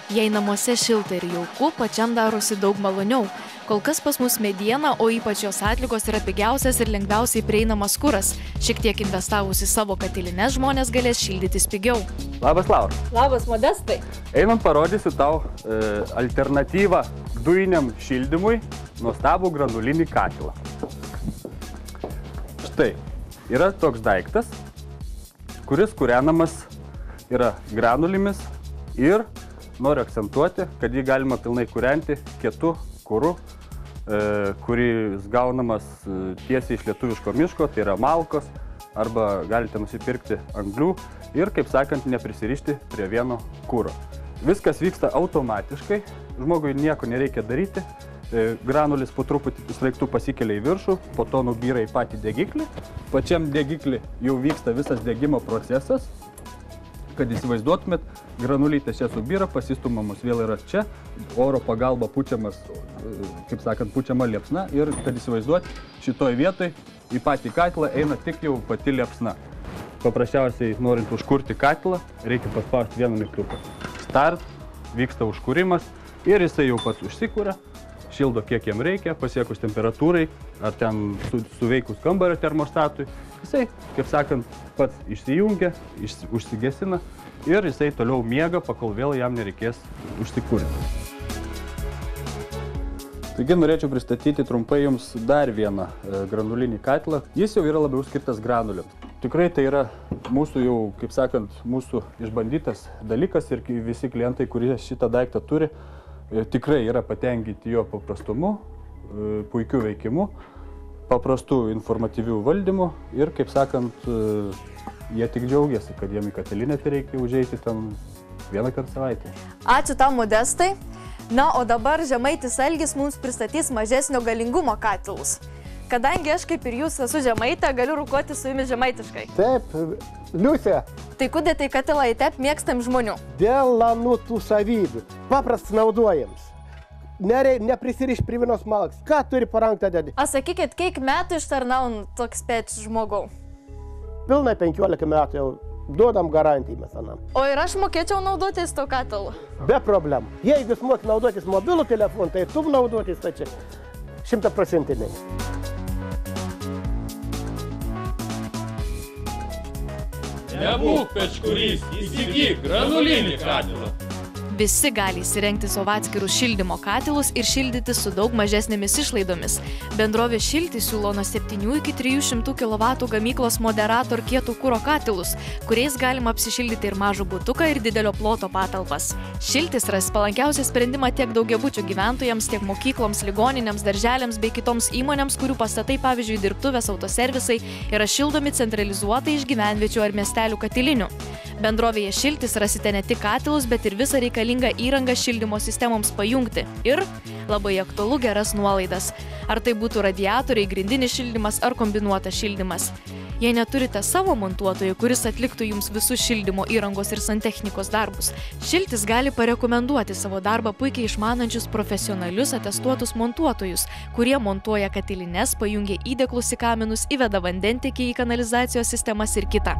Jei namuose šilta ir jauku, pačiam darosi daug maloniau. Kol kas pas mus mediena, o ypač jos atliekos yra pigiausias ir lengviausiai prieinamas kuras. Šiek tiek investavus į savo katilines žmonės galės šildytis pigiau. Labas, Laura. Labas, Modestai. Einam parodysiu tau alternatyvą dujiniam šildymui nuostabų granulinį katilą. Štai, yra toks daiktas, kuris kūrenamas yra granulimis ir noriu akcentuoti, kad jį galima pilnai kūrenti kietu kuru, kuris gaunamas tiesiai iš lietuviško miško, tai yra malkos, arba galite nusipirkti anglių ir, kaip sakant, neprisirišti prie vieno kuro. Viskas vyksta automatiškai, žmogui nieko nereikia daryti, granulis po truputį sraigtų pasikelia į viršų, po to nubyra į patį degiklį. Pačiam degiklį jau vyksta visas degimo procesas. Kad įsivaizduotumėt, granulytės čia subyra, pasistumamos vėl yra čia, oro pagalba pučiamas, kaip sakant, pučiama liepsna ir, kad įsivaizduot, šitoj vietoj į patį katilą eina tik jau pati liepsna. Paprasčiausiai, norint užkurti katilą, reikia paspausti vieną mygtuką. Start, vyksta užkūrimas ir jisai jau pats užsikūrė, šildo kiek jam reikia, pasiekus temperatūrai, ar ten suveikus kambario termostatui. Jisai, kaip sakant, pats išsijungia, užsigesina ir jisai toliau miega, pakol vėl jam nereikės užsikūrinti. Taigi norėčiau pristatyti trumpai jums dar vieną granulinį katilą. Jis jau yra labiau skirtas granuliams. Tikrai tai yra mūsų jau, kaip sakant, mūsų išbandytas dalykas ir visi klientai, kurie šitą daiktą turi, tikrai yra patenkinti jo paprastumu, puikiu veikimu, paprastų informatyvių valdymų ir, kaip sakant, jie tik džiaugiasi, kad jiem į katilinę tai reikia užeiti ten vieną kartą savaitę. Ačiū tau, Modestai. Na, o dabar Žemaitis Algis mums pristatys mažesnio galingumo katilus. Kadangi aš, kaip ir jūs, esu žemaitė, galiu rūkoti su jumis žemaitiškai. Taip, Liusė. Tai kodėl tai katilą įtep mėgstam žmonių? Dėl tų savybių. Paprastas naudojams. Neprisiriš prie vienos malks. Ką turi paranktą dėdį? A, sakykit, kiek metų ištarnaun toks pėtis žmogau? Pilnai 15 metų jau duodam garantiją mes anam. O ir aš mokėčiau naudotis to katilu? Be problemų. Jeigu jūs moki naudotis mobilų telefoną, tai tu naudotis, tai čia 100%. Nebūk pečkurys, įsigyk granulinį katilą. Visi gali įsirengti savo atskirus šildymo katilus ir šildyti su daug mažesnėmis išlaidomis. Bendrovė Šiltis siūlo nuo 7 iki 300 kW gamyklos moderator kietų kuro katilus, kuriais galima apsišildyti ir mažą butuką ir didelio ploto patalpas. Šiltis ras palankiausią sprendimą tiek daugiabučių gyventojams, tiek mokykloms, ligoninėms, darželiams bei kitoms įmonėms, kurių pastatai, pavyzdžiui, dirbtuvės, autoservisai, yra šildomi centralizuotai iš gyvenviečių ar miestelių katilinių. Bendrovėje Šiltis rasite ne tik katilus, bet ir visą reikalingą įrangą šildymo sistemoms pajungti. Ir, labai aktualu, geras nuolaidas. Ar tai būtų radiatoriai, grindinis šildymas ar kombinuotas šildymas. Jei neturite savo montuotojo, kuris atliktų jums visus šildymo įrangos ir santechnikos darbus, Šiltis gali parekomenduoti savo darbą puikiai išmanančius profesionalius atestuotus montuotojus, kurie montuoja katilines, pajungia įdėklus į kaminus, įveda vandentiekį į kanalizacijos sistemas ir kitą.